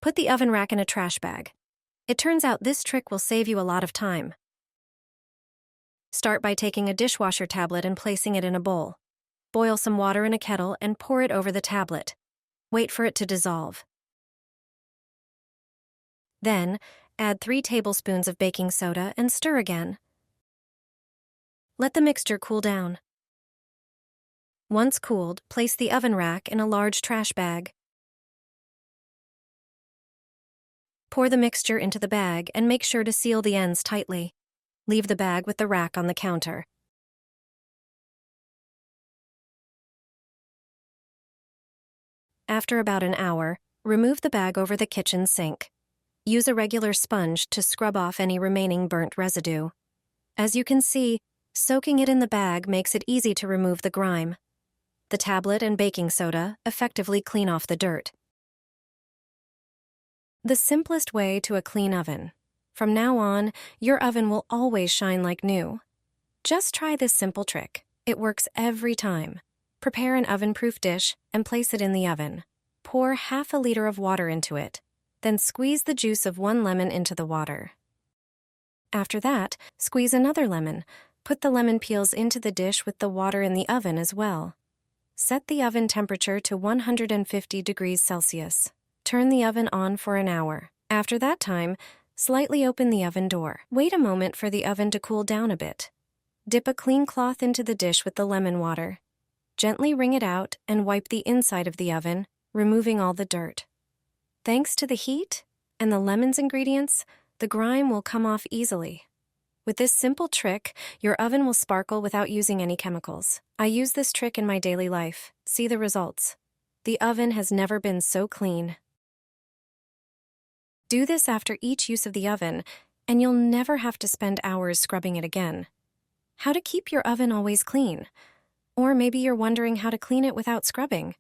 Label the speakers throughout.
Speaker 1: Put the oven rack in a trash bag. It turns out this trick will save you a lot of time. Start by taking a dishwasher tablet and placing it in a bowl. Boil some water in a kettle and pour it over the tablet. Wait for it to dissolve. Then, add 3 tablespoons of baking soda and stir again. Let the mixture cool down. Once cooled, place the oven rack in a large trash bag. Pour the mixture into the bag and make sure to seal the ends tightly. Leave the bag with the rack on the counter. After about an hour, remove the bag over the kitchen sink. Use a regular sponge to scrub off any remaining burnt residue. As you can see, soaking it in the bag makes it easy to remove the grime. The tablet and baking soda effectively clean off the dirt. The simplest way to a clean oven. From now on, your oven will always shine like new. Just try this simple trick. It works every time. Prepare an oven-proof dish and place it in the oven. Pour half a liter of water into it. Then squeeze the juice of 1 lemon into the water. After that, squeeze another lemon. Put the lemon peels into the dish with the water in the oven as well. Set the oven temperature to 150 degrees Celsius. Turn the oven on for an hour. After that time, slightly open the oven door. Wait a moment for the oven to cool down a bit. Dip a clean cloth into the dish with the lemon water. Gently wring it out and wipe the inside of the oven, removing all the dirt. Thanks to the heat and the lemon's ingredients, the grime will come off easily. With this simple trick, your oven will sparkle without using any chemicals. I use this trick in my daily life. See the results. The oven has never been so clean. Do this after each use of the oven, and you'll never have to spend hours scrubbing it again. How to keep your oven always clean? Or maybe you're wondering how to clean it without scrubbing.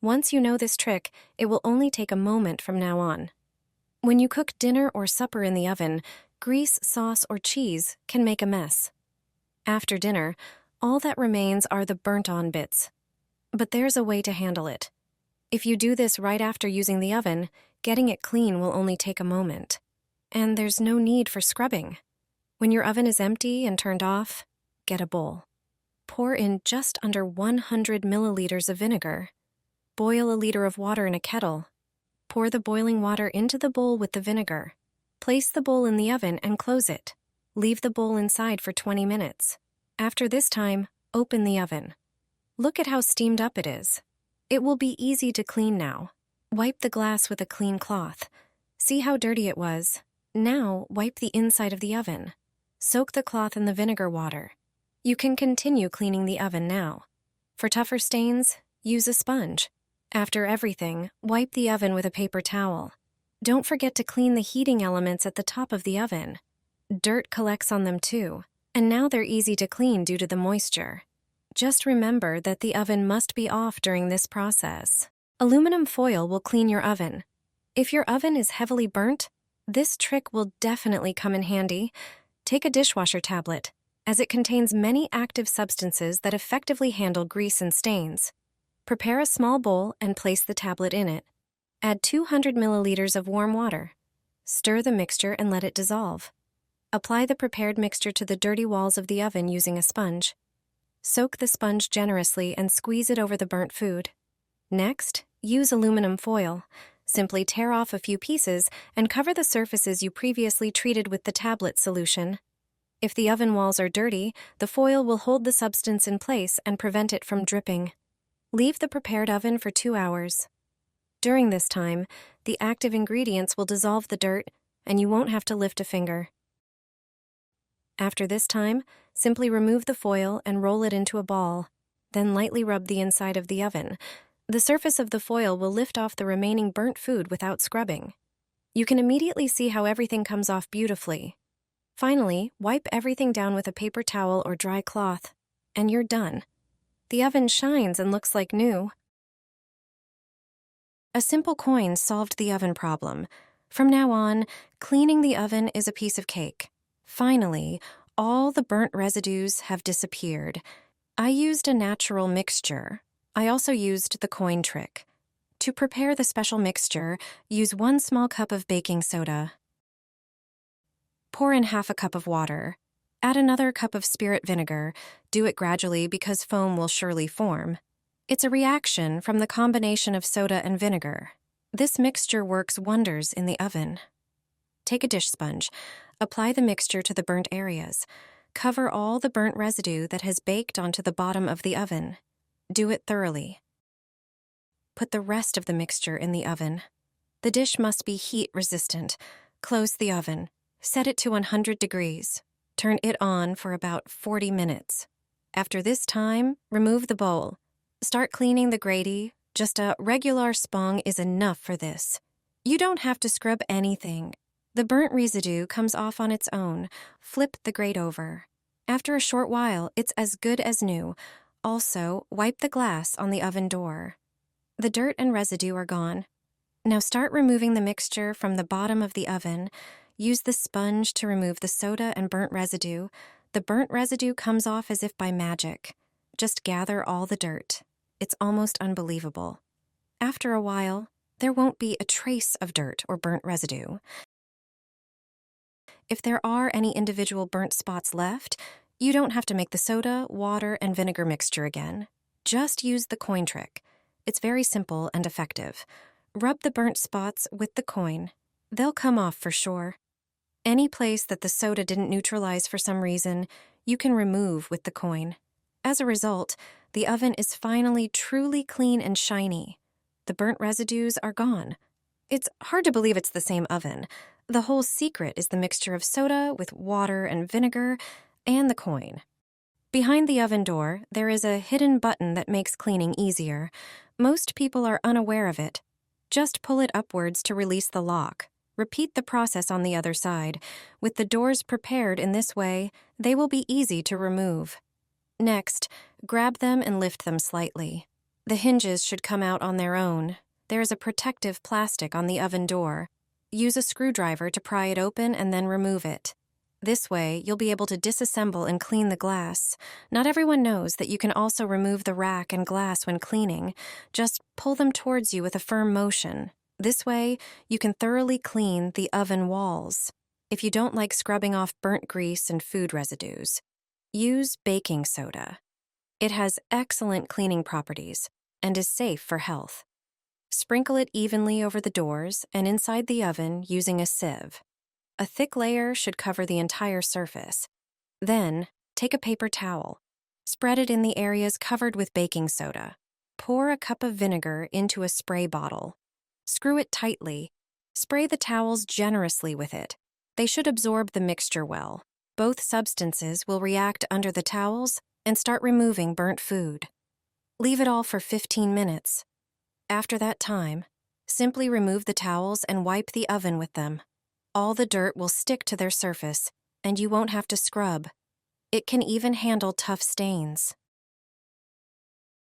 Speaker 1: Once you know this trick, it will only take a moment from now on. When you cook dinner or supper in the oven, grease, sauce, or cheese can make a mess. After dinner, all that remains are the burnt-on bits. But there's a way to handle it. If you do this right after using the oven, getting it clean will only take a moment. And there's no need for scrubbing. When your oven is empty and turned off, get a bowl. Pour in just under 100 milliliters of vinegar. Boil a liter of water in a kettle. Pour the boiling water into the bowl with the vinegar. Place the bowl in the oven and close it. Leave the bowl inside for 20 minutes. After this time, open the oven. Look at how steamed up it is. It will be easy to clean now. Wipe the glass with a clean cloth. See how dirty it was. Now, wipe the inside of the oven. Soak the cloth in the vinegar water. You can continue cleaning the oven now. For tougher stains, use a sponge. After everything, wipe the oven with a paper towel. Don't forget to clean the heating elements at the top of the oven. Dirt collects on them too, and now they're easy to clean due to the moisture. Just remember that the oven must be off during this process. Aluminum foil will clean your oven. If your oven is heavily burnt, this trick will definitely come in handy. Take a dishwasher tablet, as it contains many active substances that effectively handle grease and stains. Prepare a small bowl and place the tablet in it. Add 200 milliliters of warm water. Stir the mixture and let it dissolve. Apply the prepared mixture to the dirty walls of the oven using a sponge. Soak the sponge generously and squeeze it over the burnt food. Next, use aluminum foil. Simply tear off a few pieces and cover the surfaces you previously treated with the tablet solution. If the oven walls are dirty, the foil will hold the substance in place and prevent it from dripping. Leave the prepared oven for 2 hours. During this time, the active ingredients will dissolve the dirt, and you won't have to lift a finger. After this time, simply remove the foil and roll it into a ball. Then lightly rub the inside of the oven. The surface of the foil will lift off the remaining burnt food without scrubbing. You can immediately see how everything comes off beautifully. Finally, wipe everything down with a paper towel or dry cloth, and you're done. The oven shines and looks like new. A simple coin solved the oven problem. From now on, cleaning the oven is a piece of cake. Finally, all the burnt residues have disappeared. I used a natural mixture. I also used the coin trick. To prepare the special mixture, use 1 small cup of baking soda. Pour in half a cup of water. Add another cup of spirit vinegar. Do it gradually because foam will surely form. It's a reaction from the combination of soda and vinegar. This mixture works wonders in the oven. Take a dish sponge. Apply the mixture to the burnt areas. Cover all the burnt residue that has baked onto the bottom of the oven. Do it thoroughly. Put the rest of the mixture in the oven. The dish must be heat resistant. Close the oven. Set it to 100 degrees. Turn it on for about 40 minutes. After this time, remove the bowl. Start cleaning the grate. Just a regular spong is enough for this. You don't have to scrub anything. The burnt residue comes off on its own. Flip the grate over. After a short while, it's as good as new. Also, wipe the glass on the oven door. The dirt and residue are gone. Now start removing the mixture from the bottom of the oven. Use the sponge to remove the soda and burnt residue. The burnt residue comes off as if by magic. Just gather all the dirt. It's almost unbelievable. After a while, there won't be a trace of dirt or burnt residue. If there are any individual burnt spots left, you don't have to make the soda, water, and vinegar mixture again. Just use the coin trick. It's very simple and effective. Rub the burnt spots with the coin. They'll come off for sure. Any place that the soda didn't neutralize for some reason, you can remove with the coin. As a result, the oven is finally truly clean and shiny. The burnt residues are gone. It's hard to believe it's the same oven. The whole secret is the mixture of soda with water and vinegar and the coin. Behind the oven door, there is a hidden button that makes cleaning easier. Most people are unaware of it. Just pull it upwards to release the lock. Repeat the process on the other side. With the doors prepared in this way, they will be easy to remove. Next, grab them and lift them slightly. The hinges should come out on their own. There is a protective plastic on the oven door. Use a screwdriver to pry it open and then remove it. This way, you'll be able to disassemble and clean the glass. Not everyone knows that you can also remove the rack and glass when cleaning. Just pull them towards you with a firm motion. This way, you can thoroughly clean the oven walls. If you don't like scrubbing off burnt grease and food residues, use baking soda. It has excellent cleaning properties and is safe for health. Sprinkle it evenly over the doors and inside the oven using a sieve. A thick layer should cover the entire surface. Then, take a paper towel. Spread it in the areas covered with baking soda. Pour a cup of vinegar into a spray bottle. Screw it tightly. Spray the towels generously with it. They should absorb the mixture well. Both substances will react under the towels and start removing burnt food. Leave it all for 15 minutes. After that time, simply remove the towels and wipe the oven with them. All the dirt will stick to their surface, and you won't have to scrub. It can even handle tough stains.